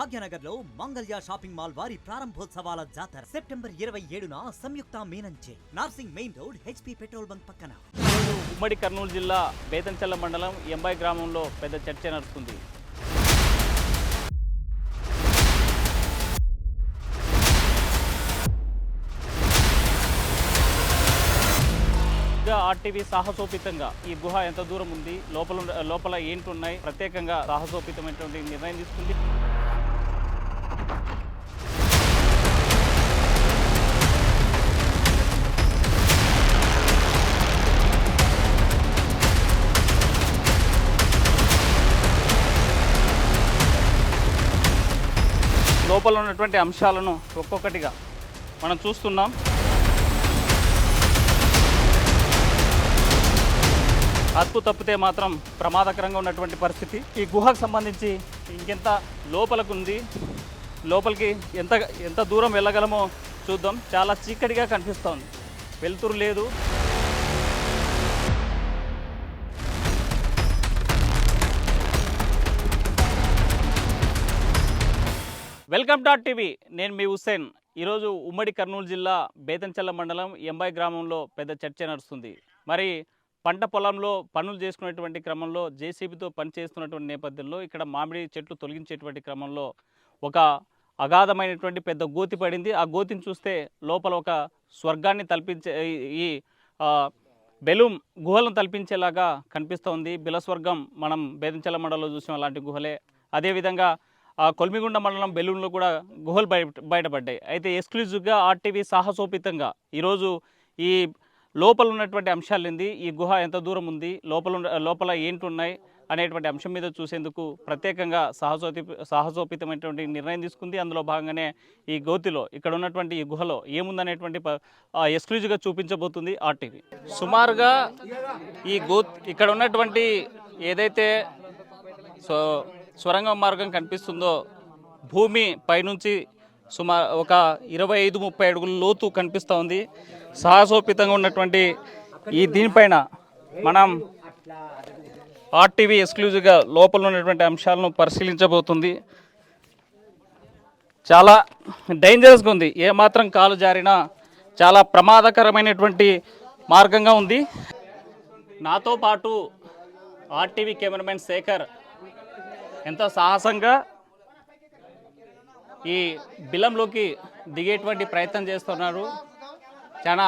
భాగ్యనగర్ లో Mangalya shopping mall వారి ప్రారంభోత్సవాల జాతర సెప్టెంబర్ 27న సంయుక్త మీనంచే Narsingi main road HP petrol bunk పక్కన. ఉమ్మడి కర్నూలు జిల్లా బేతంచెల్ల మండలం ఎంబాయి గ్రామంలో పెద్ద చర్చ నడుస్తుంది. ఆర్టీవీ సాహసోపితంగా ఈ గుహ ఎంత దూరం ఉంది, లోపల ఏంటి ఉన్నాయి, ప్రత్యేకంగా సాహసోపితమైనటువంటి నిర్ణయం తీసుకుంది. లోపల ఉన్నటువంటి అంశాలను ఒక్కొక్కటిగా మనం చూస్తున్నాం. అదుపు తప్పితే మాత్రం ప్రమాదకరంగా ఉన్నటువంటి పరిస్థితి. ఈ గుహకు సంబంధించి ఇంకెంత లోపలకు ఉంది, లోపలికి ఎంత దూరం వెళ్ళగలమో చూద్దాం. చాలా చీకటిగా కనిపిస్తోంది, వెలుతురు లేదు. వెల్కమ్ టు టీవీ, నేను మీ హుస్సేన్. ఈరోజు ఉమ్మడి కర్నూలు జిల్లా బేతంచెల్ల మండలం ఎంబాయి గ్రామంలో పెద్ద చర్చ నడుస్తుంది. మరి పంట పొలంలో పనులు చేసుకునేటువంటి క్రమంలో జేసీబీతో పని చేస్తున్నటువంటి నేపథ్యంలో ఇక్కడ మామిడి చెట్లు తొలగించేటువంటి క్రమంలో ఒక అగాధమైనటువంటి పెద్ద గోతి పడింది. ఆ గోతిని చూస్తే లోపల ఒక స్వర్గాన్ని తలపించే ఈ బెలూమ్ గుహలను తలపించేలాగా కనిపిస్తోంది. బిలస్వర్గం మనం బేతంచెల్ల మండలంలో చూసిన అలాంటి గుహలే. అదేవిధంగా కొల్మిగుండ మండలం బెలూన్లో కూడా గుహలు బయటపడ్డాయి. అయితే ఎక్స్క్లూజివ్గా ఆర్టీవీ సాహసోపితంగా ఈరోజు ఈ లోపల ఉన్నటువంటి అంశాలు ఏంది, ఈ గుహ ఎంత దూరం ఉంది, లోపల ఏంటి ఉన్నాయి అనేటువంటి అంశం మీద చూసేందుకు ప్రత్యేకంగా సాహసోపితమైనటువంటి నిర్ణయం తీసుకుంది. అందులో భాగంగానే ఈ గోతిలో ఇక్కడ ఉన్నటువంటి ఈ గుహలో ఏముందనేటువంటి ఎక్స్క్లూజివ్గా చూపించబోతుంది ఆర్టీవీ. సుమారుగా ఈ ఇక్కడ ఉన్నటువంటి ఏదైతే సొరంగ మార్గం కనిపిస్తుందో భూమి పైనుంచి సుమారు ఒక 25-30 అడుగుల లోతు కనిపిస్తూ ఉంది. సాహసోపితంగా ఉన్నటువంటి ఈ దీనిపైన మనం ఆర్టీవీ ఎక్స్క్లూజివ్గా లోపల ఉన్నటువంటి అంశాలను పరిశీలించబోతుంది. చాలా డేంజరస్గా ఉంది, ఏమాత్రం కాలు జారినా చాలా ప్రమాదకరమైనటువంటి మార్గంగా ఉంది. నాతో పాటు ఆర్టీవీ కెమెరామెన్ శేఖర్ ఎంత సాహసంగా ఈ బిలంలోకి దిగేటువంటి ప్రయత్నం చేస్తున్నారు. చాలా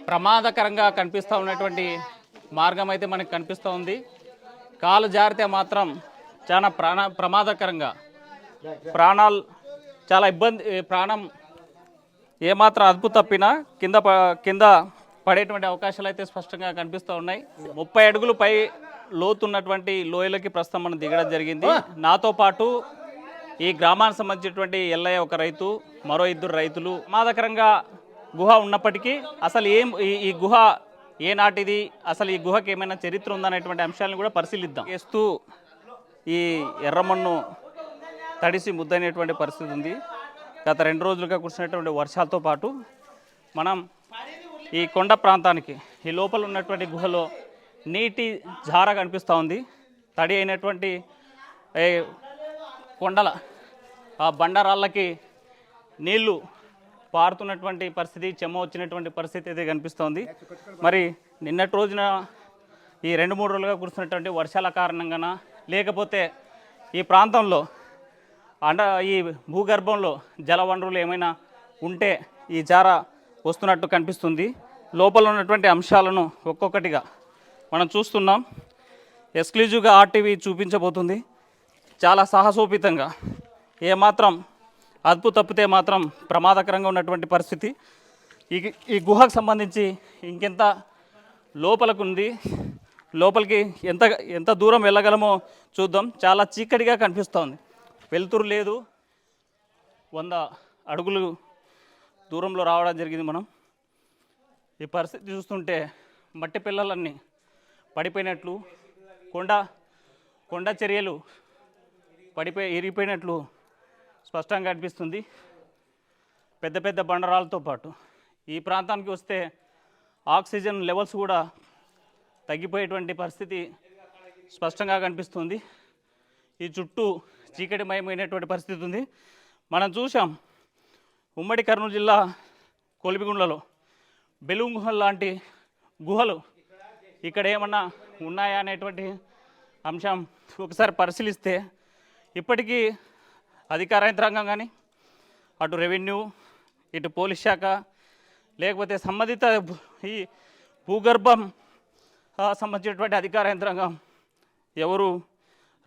ప్రమాదకరంగా కనిపిస్తూ ఉన్నటువంటి మార్గం అయితే మనకు కనిపిస్తూ ఉంది. కాలు జారితే మాత్రం చాలా ప్రమాదకరంగా ప్రాణాలు చాలా ప్రాణం ఏమాత్రం అదుపు తప్పినా కింద పడేటువంటి అవకాశాలు అయితే స్పష్టంగా కనిపిస్తూ ఉన్నాయి. 30 అడుగులు పై లోతున్నటువంటి లోయలకి ప్రస్తుతం మనం దిగడం జరిగింది. నాతో పాటు ఈ గ్రామానికి సంబంధించినటువంటి ఎల్లయ్య ఒక రైతు, మరో 2 రైతులు. ప్రమాదకరంగా గుహ ఉన్నప్పటికీ అసలు ఈ గుహ ఏనాటిది, అసలు ఈ గుహకి ఏమైనా చరిత్ర ఉందనేటువంటి అంశాలను కూడా పరిశీలిద్దాం. చేస్తూ ఈ ఎర్రమన్ను తడిసి ముద్దైనటువంటి పరిస్థితి ఉంది. గత 2 రోజులుగా కురిసినటువంటి వర్షాలతో పాటు మనం ఈ కొండ ప్రాంతానికి ఈ లోపల ఉన్నటువంటి గుహలో నీటి జార కనిపిస్తూ ఉంది. తడి అయినటువంటి కొండల ఆ బండరాళ్ళకి నీళ్లు పారుతున్నటువంటి పరిస్థితి, చెమ్మ వచ్చినటువంటి పరిస్థితి అయితే కనిపిస్తోంది. మరి నిన్నటి రోజున ఈ 2-3 రోజులుగా కురుస్తున్నటువంటి వర్షాల కారణంగానా, లేకపోతే ఈ ప్రాంతంలో ఈ భూగర్భంలో జల వనరులు ఏమైనా ఉంటే ఈ జార వస్తున్నట్టు కనిపిస్తుంది. లోపల ఉన్నటువంటి అంశాలను ఒక్కొక్కటిగా మనం చూస్తున్నాం. ఎక్స్క్లూజివ్గా ఆర్టీవీ చూపించబోతుంది. చాలా సాహసోపితంగా, ఏమాత్రం అదుపు తప్పితే మాత్రం ప్రమాదకరంగా ఉన్నటువంటి పరిస్థితి. ఈ గుహకు సంబంధించి ఇంకెంత లోపలకు ఉంది, లోపలికి ఎంత దూరం వెళ్ళగలమో చూద్దాం. చాలా చీకటిగా కనిపిస్తోంది, వెలుతురు లేదు. 100 అడుగులు దూరంలో రావడం జరిగింది. మనం ఈ పరిస్థితి చూస్తుంటే మట్టి పిల్లలన్నీ పడిపోయినట్లు, కొండ చర్యలు ఇరిగిపోయినట్లు స్పష్టంగా అనిపిస్తుంది. పెద్ద పెద్ద బండరాలతో పాటు ఈ ప్రాంతానికి వస్తే ఆక్సిజన్ లెవెల్స్ కూడా తగ్గిపోయేటువంటి పరిస్థితి స్పష్టంగా కనిపిస్తుంది. ఈ చుట్టూ చీకటిమయమైనటువంటి పరిస్థితి ఉంది. మనం చూసాం ఉమ్మడి కర్నూలు జిల్లా కొలిమిగుండ్లలో బెలూన్ గుహలు లాంటి గుహలు ఇక్కడ ఏమన్నా ఉన్నాయా అనేటువంటి అంశం ఒకసారి పరిశీలిస్తే ఇప్పటికీ అధికార యంత్రాంగం కానీ అటు రెవెన్యూ ఇటు పోలీస్ శాఖ లేకపోతే సంబంధిత ఈ భూగర్భం సంబంధించినటువంటి అధికార యంత్రాంగం ఎవరు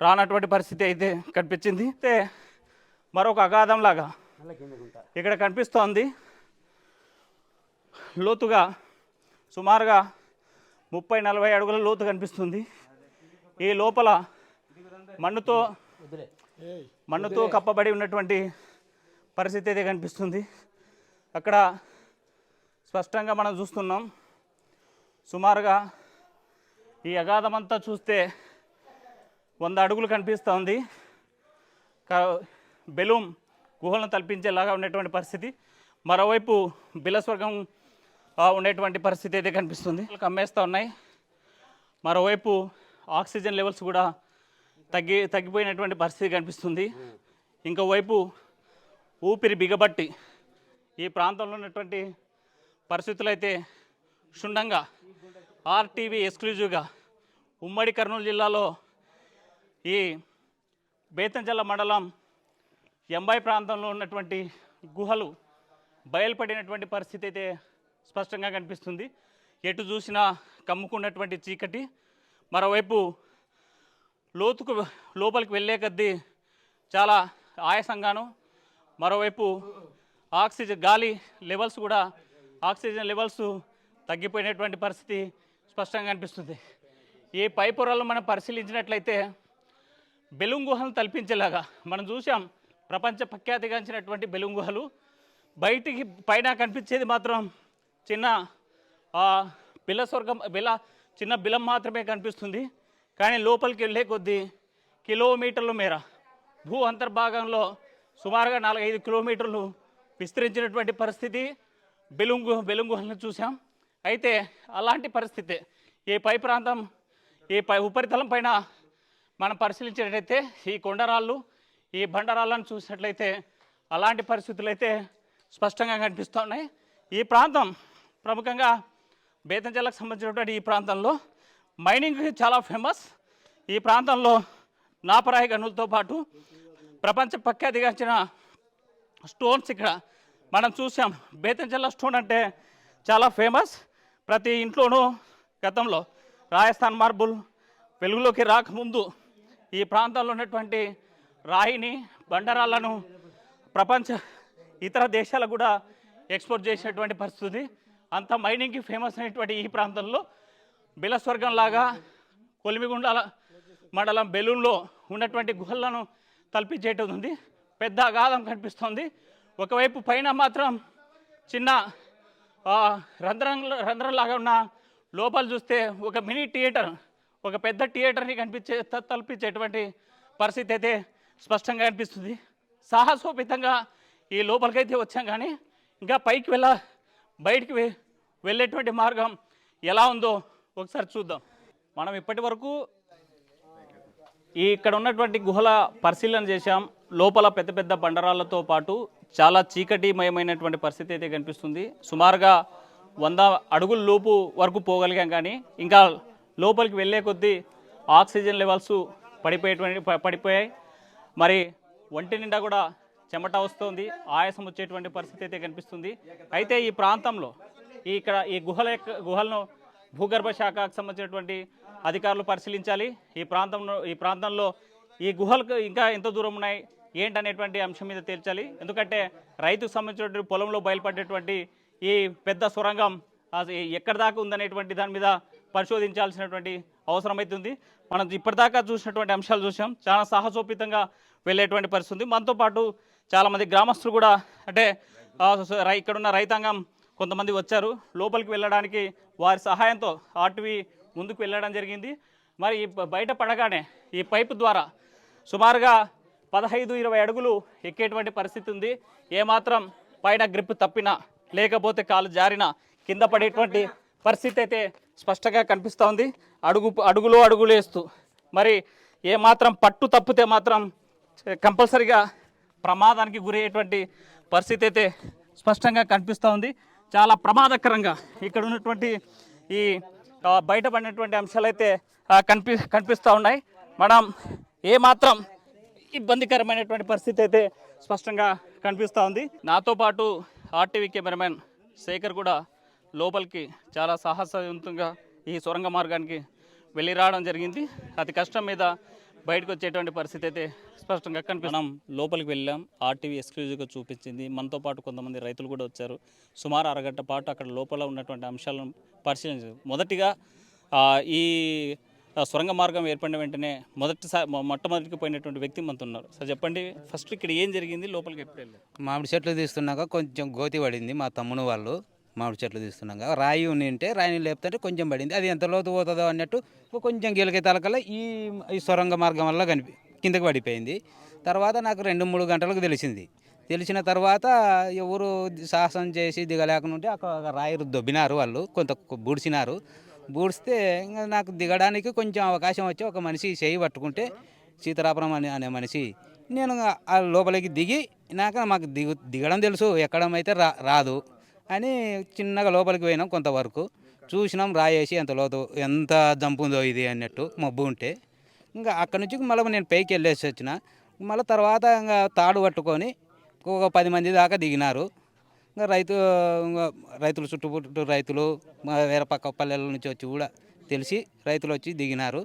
రానటువంటి పరిస్థితి అయితే కనిపించింది. అయితే మరొక అగాధంలాగా ఇక్కడ కనిపిస్తోంది. లోతుగా సుమారుగా 30-40 అడుగుల లోతు కనిపిస్తుంది. ఈ లోపల మన్నుతో కప్పబడి ఉన్నటువంటి పరిస్థితి అయితే కనిపిస్తుంది. అక్కడ స్పష్టంగా మనం చూస్తున్నాం. సుమారుగా ఈ అగాధం అంతా చూస్తే 100 అడుగులు కనిపిస్తుంది. బెలూమ్ గుహలను తలపించేలాగా ఉన్నటువంటి పరిస్థితి. మరోవైపు బిలస్వర్గం ఉండేటువంటి పరిస్థితి అయితే కనిపిస్తుంది. కమ్మేస్తూ ఉన్నాయి. మరోవైపు ఆక్సిజన్ లెవెల్స్ కూడా తగ్గిపోయినటువంటి పరిస్థితి కనిపిస్తుంది. ఇంకోవైపు ఊపిరి బిగబట్టి ఈ ప్రాంతంలో ఉన్నటువంటి పరిస్థితులు అయితే క్షుణ్ణంగా RTV ఎక్స్క్లూజివ్గా ఉమ్మడి కర్నూలు జిల్లాలో ఈ బేతంచెర్ల మండలం ఎంబై ప్రాంతంలో ఉన్నటువంటి గుహలు బయలుపడినటువంటి పరిస్థితి అయితే స్పష్టంగా కనిపిస్తుంది. ఎటు చూసినా కమ్ముకున్నటువంటి చీకటి. మరోవైపు లోపలికి వెళ్ళే కొద్దీ చాలా ఆయాసంగాను, మరోవైపు గాలి లెవెల్స్ కూడా ఆక్సిజన్ లెవెల్స్ తగ్గిపోయినటువంటి పరిస్థితి స్పష్టంగా కనిపిస్తుంది. ఈ పై పొరలను మనం పరిశీలించినట్లయితే బెలూన్ గుహలను తలపించేలాగా మనం చూసాం. ప్రపంచ ప్రఖ్యాతిగాంచినటువంటి బెలూన్ గుహలు బయటికి పైన కనిపించేది మాత్రం చిన్న చిన్న బిలం మాత్రమే కనిపిస్తుంది. కానీ లోపలికి వెళ్ళే కొద్దీ కిలోమీటర్ల మేర భూ అంతర్భాగంలో సుమారుగా 4-5 కిలోమీటర్లు విస్తరించినటువంటి పరిస్థితి బెలూన్ గుహలను చూసాం. అయితే అలాంటి పరిస్థితి ఈ ఉపరితలం పైన మనం పరిశీలించినట్లయితే ఈ కొండరాళ్ళు ఈ బండరాళ్ళను చూసినట్లయితే అలాంటి పరిస్థితులు అయితే స్పష్టంగా కనిపిస్తూ ఉన్నాయి. ఈ ప్రాంతం ప్రముఖంగా బేతంచెర్లకు సంబంధించినటువంటి ఈ ప్రాంతంలో మైనింగ్ చాలా ఫేమస్. ఈ ప్రాంతంలో నాపరాయి గనులతో పాటు ప్రపంచ ప్రఖ్యాతిగాంచిన స్టోన్స్ ఇక్కడ మనం చూసాం. బేతంచెర్ల స్టోన్ అంటే చాలా ఫేమస్. ప్రతి ఇంట్లోనూ గతంలో రాజస్థాన్ మార్బుల్ వెలుగులోకి రాకముందు ఈ ప్రాంతంలో ఉన్నటువంటి రాయిని బండరాళ్లను ప్రపంచ ఇతర దేశాలకు కూడా ఎక్స్పోర్ట్ చేసినటువంటి పరిస్థితి. అంత మైనింగ్కి ఫేమస్ అయినటువంటి ఈ ప్రాంతంలో బిలస్వర్గం లాగా కొలిమిగుండాల మండలం బెలూన్లో ఉన్నటువంటి గుహలను తలపించేటది ఉంది. పెద్ద అగాధం కనిపిస్తుంది. ఒకవైపు పైన మాత్రం చిన్న రంధ్రంలాగా ఉన్న లోపల చూస్తే ఒక మినీ థియేటర్, ఒక పెద్ద థియేటర్ని తలపించేటువంటి పరిస్థితి అయితే స్పష్టంగా కనిపిస్తుంది. సాహసోపేతంగా ఈ లోపలికైతే వచ్చాం, కానీ ఇంకా బయటికి వెళ్ళేటువంటి మార్గం ఎలా ఉందో ఒకసారి చూద్దాం. మనం ఇప్పటి వరకు ఇక్కడ ఉన్నటువంటి గుహల పరిశీలన చేశాం. లోపల పెద్ద పెద్ద బండరాళ్లతో పాటు చాలా చీకటిమయమైనటువంటి పరిస్థితి అయితే కనిపిస్తుంది. సుమారుగా 100 అడుగుల లోపు వరకు పోగలిగాం, కానీ ఇంకా లోపలికి వెళ్ళే కొద్దీ ఆక్సిజన్ లెవెల్స్ పడిపోయాయి. మరి ఒంటి నిండా కూడా చెమట వస్తుంది, ఆయాసం వచ్చేటువంటి పరిస్థితి అయితే కనిపిస్తుంది. అయితే ఈ ప్రాంతంలో ఈ గుహలను భూగర్భ శాఖకు సంబంధించినటువంటి అధికారులు పరిశీలించాలి. ఈ ప్రాంతంలో ఈ గుహలకు ఇంకా ఎంత దూరం ఉన్నాయి ఏంటనేటువంటి అంశం మీద తేల్చాలి. ఎందుకంటే రైతుకు సంబంధించినటువంటి పొలంలో బయలుపడేటువంటి ఈ పెద్ద సొరంగం ఎక్కడి దాకా ఉందనేటువంటి దాని మీద పరిశోధించాల్సినటువంటి అవసరం అవుతుంది. మనం ఇప్పటిదాకా చూసినటువంటి అంశాలు చూసాం. చాలా సాహసోపేతంగా వెళ్ళేటువంటి పరిస్థితి. మనతో పాటు చాలామంది గ్రామస్తులు కూడా, అంటే ఇక్కడున్న రైతాంగం కొంతమంది వచ్చారు. లోపలికి వెళ్ళడానికి వారి సహాయంతో RTV ముందుకు వెళ్ళడం జరిగింది. మరి బయట పడగానే ఈ పైపు ద్వారా సుమారుగా 15-20 అడుగులు ఎక్కేటువంటి పరిస్థితి ఉంది. ఏమాత్రం పైన గ్రిప్ తప్పినా లేకపోతే కాలు జారినా కింద పడేటువంటి పరిస్థితి అయితే స్పష్టంగా కనిపిస్తూ ఉంది. అడుగులు వేస్తూ మరి ఏమాత్రం పట్టు తప్పితే మాత్రం కంపల్సరిగా ప్రమాదానికి గురయ్యేటువంటి పరిస్థితి అయితే స్పష్టంగా కనిపిస్తూ ఉంది. చాలా ప్రమాదకరంగా ఇక్కడ ఉన్నటువంటి ఈ బయటపడినటువంటి అంశాలు అయితే కనిపిస్తూ ఉన్నాయి. మనం ఏమాత్రం ఇబ్బందికరమైనటువంటి పరిస్థితి అయితే స్పష్టంగా కనిపిస్తూ ఉంది. నాతో పాటు ఆర్టీవీ కెమెరామెన్ శేఖర్ కూడా లోపలికి చాలా సాహసవంతంగా ఈ సొరంగ మార్గానికి వెళ్ళి రావడం జరిగింది. అతి కష్టం మీద బయటకు వచ్చేటువంటి పరిస్థితి అయితే స్పష్టంగా మనం లోపలికి వెళ్ళాం. ఆర్టీవీ ఎక్స్క్లూజివ్గా చూపించింది. మనతో పాటు కొంతమంది రైతులు కూడా వచ్చారు. సుమారు అరగంట పాటు అక్కడ లోపల ఉన్నటువంటి అంశాలను పరిశీలించారు. మొదటిగా ఈ సొరంగ మార్గం ఏర్పడిన వెంటనే మొట్టమొదటికి పోయినటువంటి వ్యక్తి మనతో ఉన్నారు. సార్ చెప్పండి, ఫస్ట్ ఇక్కడ ఏం జరిగింది, లోపలికి ఎప్పుడు వెళ్ళారు? మామిడి చెట్లు తీస్తున్నాక కొంచెం గోతి పడింది. మా తమ్ముడు వాళ్ళు మామిడి చెట్లు తీస్తున్నాక రాయి ఉంటే రాయిని లేపుతుంటే కొంచెం పడింది. అది ఎంత లోతు పోతుందో అన్నట్టు కొంచెం గీలకి తలకల్లా ఈ సొరంగ మార్గం వల్ల కిందకి పడిపోయింది. తర్వాత నాకు 2-3 గంటలకు తెలిసిన తర్వాత ఎవరు సాహసం చేసి దిగలేకుండా అక్కడ రాయి దొబ్బినారు. వాళ్ళు కొంత బూడిస్తే ఇంకా నాకు దిగడానికి కొంచెం అవకాశం వచ్చి ఒక మనిషి చేయి పట్టుకుంటే సీతారాపురం అనే మనిషి నేను ఆ లోపలికి దిగి మాకు దిగడం తెలుసు, ఎక్కడం అయితే రాదు అని చిన్నగా లోపలికి పోయినాం. కొంతవరకు చూసినాం రాయేసి ఎంత జంపుందో ఇది అన్నట్టు మబ్బు ఉంటే. ఇంకా అక్కడి నుంచి మళ్ళీ నేను పైకి వెళ్ళేసి వచ్చిన. మళ్ళీ తర్వాత ఇంకా తాడు పట్టుకొని ఒక 10 మంది దాకా దిగినారు. ఇంకా రైతులు చుట్టుపుట్టు రైతులు వేరే పక్క పల్లెల నుంచి వచ్చి కూడా తెలిసి రైతులు వచ్చి దిగినారు.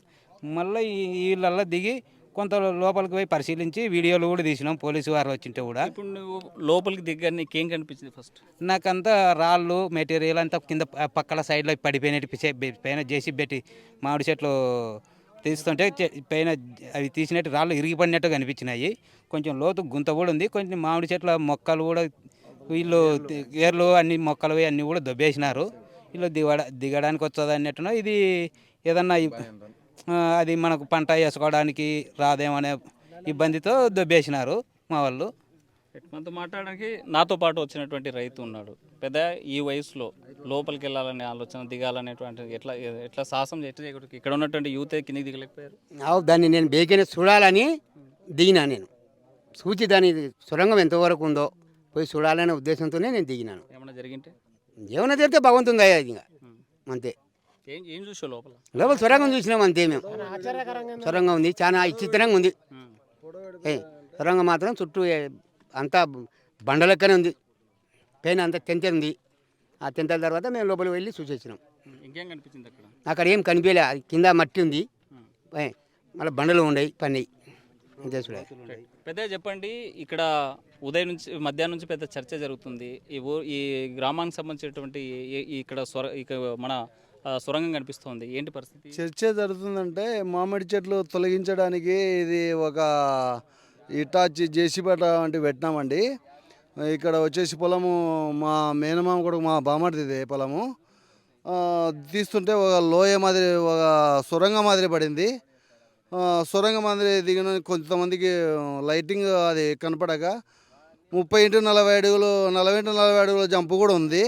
మళ్ళీ వీళ్ళల్లో దిగి కొంత లోపలికి పోయి పరిశీలించి వీడియోలు కూడా తీసినాం. పోలీసు వారు వచ్చింటే కూడా. ఇప్పుడు నువ్వు లోపలికి దిగ్గా నీకేం కనిపించింది? ఫస్ట్ నాకంతా రాళ్ళు మెటీరియల్ అంతా కింద పక్కల సైడ్లో పడిపోయినట్టు పైన జేసీ పెట్టి మామిడి చెట్లు తీస్తుంటే పైన అవి తీసినట్టు రాళ్ళు ఇరిగిపడినట్టు కనిపించినాయి. కొంచెం లోతు గుంత కూడా ఉంది. కొంచెం మామిడి చెట్ల మొక్కలు కూడా వీళ్ళు ఏర్లు అన్ని మొక్కలు అన్నీ కూడా దొబ్బేసినారు. వీళ్ళు దిగడానికి వస్తుంది అన్నట్టున ఇది ఏదన్నా అది మనకు పంట వేసుకోవడానికి రాదేమనే ఇబ్బందితో దొబ్బేసినారు మా వాళ్ళు. మనతో మాట్లాడడానికి నాతో పాటు వచ్చినటువంటి రైతు ఉన్నాడు. పెద్ద ఈ వయసులో లోపలికి వెళ్ళాలనే ఆలోచన, దిగాలనేటువంటి ఎట్లా సాహసం ఇక్కడ ఉన్నటువంటి యూత్ కిందకి దిగలేకపోయారు? దాన్ని నేను బేకైనా చూడాలని దిగినా. నేను చూచి దాని సొరంగం ఎంతవరకు ఉందో పోయి చూడాలనే ఉద్దేశంతోనే నేను దిగినాను. ఏమన్నా జరిగింటే ఏమన్నా జరిగితే భగవంతుంది అయ్యా ఇంకా అంతే. ఏం చూసావు లోపల? లోపల సొరంగం చూసినాం అంతే. మేము సొరంగం ఉంది, చాలా విచిత్రంగా ఉంది. సొరంగం మాత్రం చుట్టూ అంతా బండలెక్కనే ఉంది. పైన అంతా తెంతె ఉంది. ఆ తెంతల తర్వాత మేము లోపలికి వెళ్ళి చూసేసినాం. ఇంకేం కనిపించింది అక్కడ? అక్కడ ఏం కనిపించలే. కింద మట్టి ఉంది, మళ్ళీ బండలు ఉన్నాయి పని. అంతే చూడ. పెద్ద చెప్పండి, ఇక్కడ ఉదయం నుంచి మధ్యాహ్నం నుంచి పెద్ద చర్చ జరుగుతుంది. ఈ గ్రామానికి సంబంధించినటువంటి ఇక్కడ మన సొరంగం కనిపిస్తుంది. ఏంటి పరిస్థితి? చర్చ జరుగుతుందంటే మామిడి చెట్లు తొలగించడానికి ఇది ఒక ఇటాచి జేసీబీ వంటి పెట్టినామండి. ఇక్కడ వచ్చేసి పొలము మా మేనమామ కూడా మా బామర్దిదే పొలము. తీస్తుంటే ఒక లోయ మాదిరి ఒక సొరంగం మాదిరి పడింది. సొరంగం మాదిరి దిగిన కొంతమందికి లైటింగ్ అది కనపడక 30-40 అడుగులు 40-40 అడుగుల జంపు కూడా ఉంది.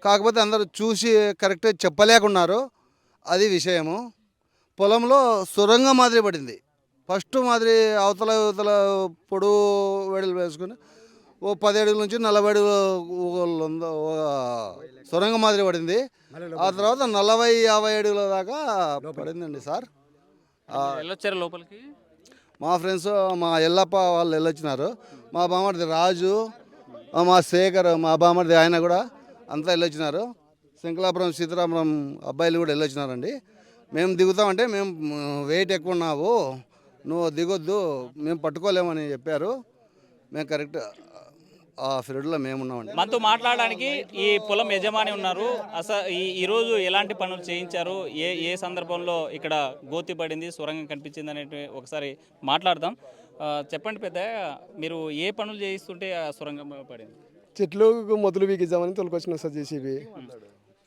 కాకపోతే అందరూ చూసి కరెక్ట్గా చెప్పలేకున్నారు. అది విషయము. పొలంలో సొరంగం మాదిరి పడింది. ఫస్ట్ మాదిరి అవతల పొడవు వెడలు వేసుకుని 10 అడుగుల నుంచి 40 అడుగుల సొరంగం మాదిరి పడింది. ఆ తర్వాత 40-50 అడుగుల దాకా పడిందండి సార్. వెళ్ళొచ్చారు లోపలికి? మా ఫ్రెండ్స్ మా ఎల్లప్ప వాళ్ళు వెళ్ళొచ్చినారు. మా బామర్ది రాజు, మా శేఖర్, మా బామర్ది ఆయన కూడా అంతా వెళ్ళొచ్చినారు. శంకలాపురం సీతారాపురం అబ్బాయిలు కూడా వెళ్ళొచ్చినారండి. మేము దిగుతామంటే మేము వెయిట్ ఎక్కువ ఉన్నావు, నువ్వు దిగొద్దు, మేము పట్టుకోలేమని చెప్పారు. మేము కరెక్ట్ ఆ పీరియడ్లో మేము ఉన్నామండి. మనతో మాట్లాడడానికి ఈ పొలం యజమాని ఉన్నారు. అసలు ఈరోజు ఎలాంటి పనులు చేయించారు, ఏ సందర్భంలో ఇక్కడ గోతి పడింది, సొరంగం కనిపించింది అనేవి ఒకసారి మాట్లాడదాం. చెప్పండి పెద్ద, మీరు ఏ పనులు చేయిస్తుంటే ఆ సొరంగం పడింది? చెట్లు మొదలు బీకిద్దామని తోలుకొచ్చిన సార్ జేసీబీ.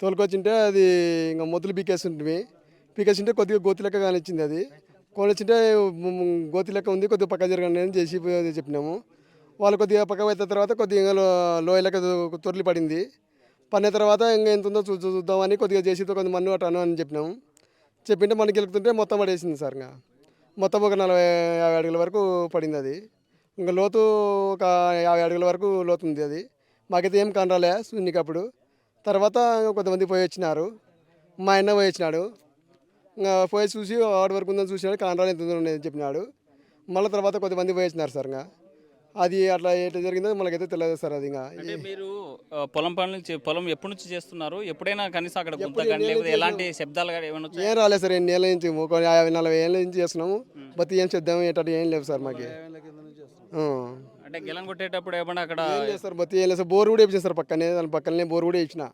తోలుకొచ్చింటే అది ఇంకా మొదలు పీకేసింటే కొద్దిగా గోతి లెక్క కానిచ్చింది. అది కొనిచ్చింటే గోతి లెక్క ఉంది, కొద్దిగా పక్క జరగండి అని జేసీబీ చెప్పినాము. వాళ్ళు కొద్దిగా పక్క పోయిన తర్వాత కొద్దిగా ఇంకా లోయ లెక్క తొర్లి పడింది. పడిన తర్వాత ఇంకా ఎంత ఉందో చూద్దామని కొద్దిగా జేసీతో కొంత మన్ను అట్టాను అని చెప్పినాము. చెప్పింటే మనకి గెలుపుతుంటే మొత్తం పడేసింది సార్. ఇంకా మొత్తం ఒక 40-50 అడుగుల వరకు పడింది అది. ఇంకా లోతు ఒక 50 అడుగుల వరకు లోతు ఉంది అది. మాకైతే ఏం కనరాలే సున్నికప్పుడు. తర్వాత కొంతమంది పోయి వచ్చినారు. మా అన్న పోయి వచ్చినాడు. ఇంకా పోయి చూసి ఆడ వరకు ఉందని చూసినాడు, కనరాలు ఎంత ఉండేది చెప్పినాడు. మళ్ళీ తర్వాత కొంతమంది పోయి వచ్చినారు సార్. ఇంకా అది అట్లా ఎట్లా జరిగిందో మనకైతే తెలియదు సార్. అది ఇంకా అంటే మీరు పొలం పనులు పొలం ఎప్పటి నుంచి చేస్తున్నారు? ఎప్పుడైనా కనీసం అక్కడ గుంత కానీ లేకపోతే ఎలాంటి శబ్దాలు కానీ ఏమైనా వచ్చాయా? ఏం రాలేదు సార్. 8 ఏళ్ళ నుంచి 50-40 ఏళ్ళ నుంచి చేస్తున్నాము. బతి ఏం చేద్దాము ఏంటంటే ఏం లేవు సార్ మాకు. అంటే గెలం కొట్టేటప్పుడు ఏమన్నా అక్కడ ఏం లేదు సార్. బతి ఏం లేదు సార్. బోర్ కూడా వేయించాను సార్ పక్కనే. దాని పక్కనే బోర్ కూడా వేయించిన.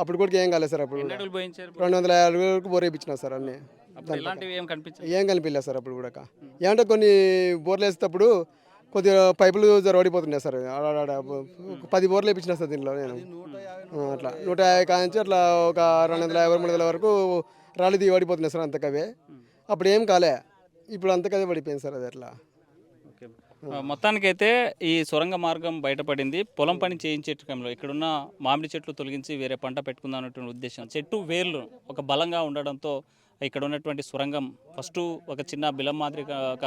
అప్పుడు కూడా ఏం కాలేదు సార్. అప్పుడు ఎన్ని అడుగులు పోయించారు? 250 అడుగుల వరకు బోర్ వేయించిన సార్ అన్నీ. అప్పుడు ఇలాంటివి ఏం కనిపించాయి? ఏం కనిపించలేదు సార్ అప్పుడు కూడా. ఏమంటే కొన్ని బోర్లు వేసేటప్పుడు కొద్దిగా పైపులు ఓడిపోతున్నాయి సార్. 10 బోర్లు వేయించిన సార్ దీనిలో నేను. అట్లా 150 కాంచి అట్లా ఒక 250-300 వరకు రాళ్ళు దిగి ఓడిపోతున్నాయి సార్ అంతకవే. అప్పుడు ఏం కాలే. ఇప్పుడు అంతకదే పడిపోయింది సార్ అది అట్లా. మొత్తానికైతే ఈ సొరంగ మార్గం బయటపడింది. పొలం పని చేయించే క్రమంలో ఇక్కడున్న మామిడి చెట్లు తొలగించి వేరే పంట పెట్టుకుందాం అనేటువంటి ఉద్దేశం. చెట్టు వేర్లు ఒక బలంగా ఉండడంతో ఇక్కడ ఉన్నటువంటి సొరంగం ఫస్ట్ ఒక చిన్న బిలం మాదిరిగా ఒక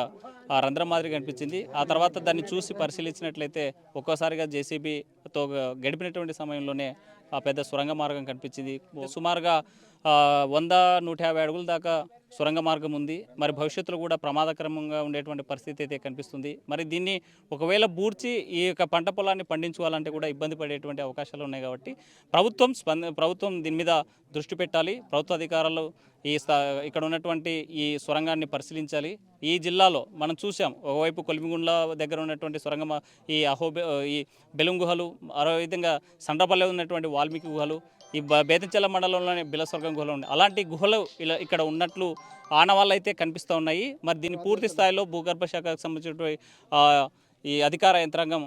రంధ్రం మాదిరిగా కనిపించింది. ఆ తర్వాత దాన్ని చూసి పరిశీలించినట్లయితే ఒక్కోసారిగా జేసీబీతో గడిపినటువంటి సమయంలోనే ఆ పెద్ద సొరంగ మార్గం కనిపించింది. సుమారుగా 100-150 అడుగుల దాకా సొరంగ మార్గం ఉంది. మరి భవిష్యత్తులో కూడా ప్రమాదకరంగా ఉండేటువంటి పరిస్థితి అయితే కనిపిస్తుంది. మరి దీన్ని ఒకవేళ బూడ్చి ఈ యొక్క పంట పొలాన్ని పండించుకోవాలంటే కూడా ఇబ్బంది పడేటువంటి అవకాశాలు ఉన్నాయి. కాబట్టి ప్రభుత్వం దీని మీద దృష్టి పెట్టాలి. ప్రభుత్వ అధికారులు ఇక్కడ ఉన్నటువంటి ఈ సొరంగాన్ని పరిశీలించాలి. ఈ జిల్లాలో మనం చూసాం, ఒకవైపు కొలిమిగుండ్ల దగ్గర ఉన్నటువంటి సొరంగం, ఈ బెలుం గుహలు, మరో విధంగా సండ్రపల్లె ఉన్నటువంటి వాల్మీకి గుహలు, ఈ బేతంచెల్ల మండలంలోని బిలస్వర్గం గుహలు ఉన్నాయి. అలాంటి గుహలు ఇక్కడ ఉన్నట్లు ఆనవాళ్ళు అయితే కనిపిస్తూ ఉన్నాయి. మరి దీన్ని పూర్తి స్థాయిలో భూగర్భ శాఖకు సంబంధించినటువంటి ఈ అధికార యంత్రాంగం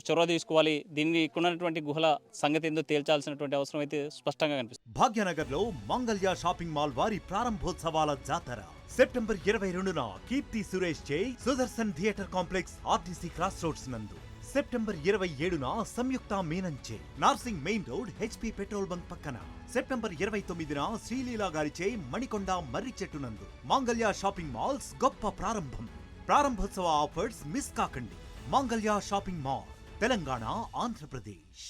చొరవ తీసుకోవాలి. దీన్ని ఉన్నటువంటి గుహల సంగతి ఏందో తేల్చాల్సినటువంటి అవసరం అయితే స్పష్టంగా కనిపిస్తుంది. భాగ్యనగర్లో మంగళ్య షాపింగ్ మాల్ వారి ప్రారంభోత్సవాల జాతర సెప్టెంబర్ 22న కీర్తి సురేష్ చే Sudarshan theatre complex RTC cross roads నందు, సెప్టెంబర్ 27న సంయుక్త మీనన్ చే Narsingi main road HP petrol bunk పక్కన, సెప్టెంబర్ 29న శ్రీలీలా గారిచే మణికొండ మర్రి చెట్టు నందు మంగళ్య షాపింగ్ మాల్స్ గొప్ప ప్రారంభం. ప్రారంభోత్సవ ఆఫర్స్ మిస్ కాకండి. Mangalya shopping mall, Telangana, Andhra Pradesh.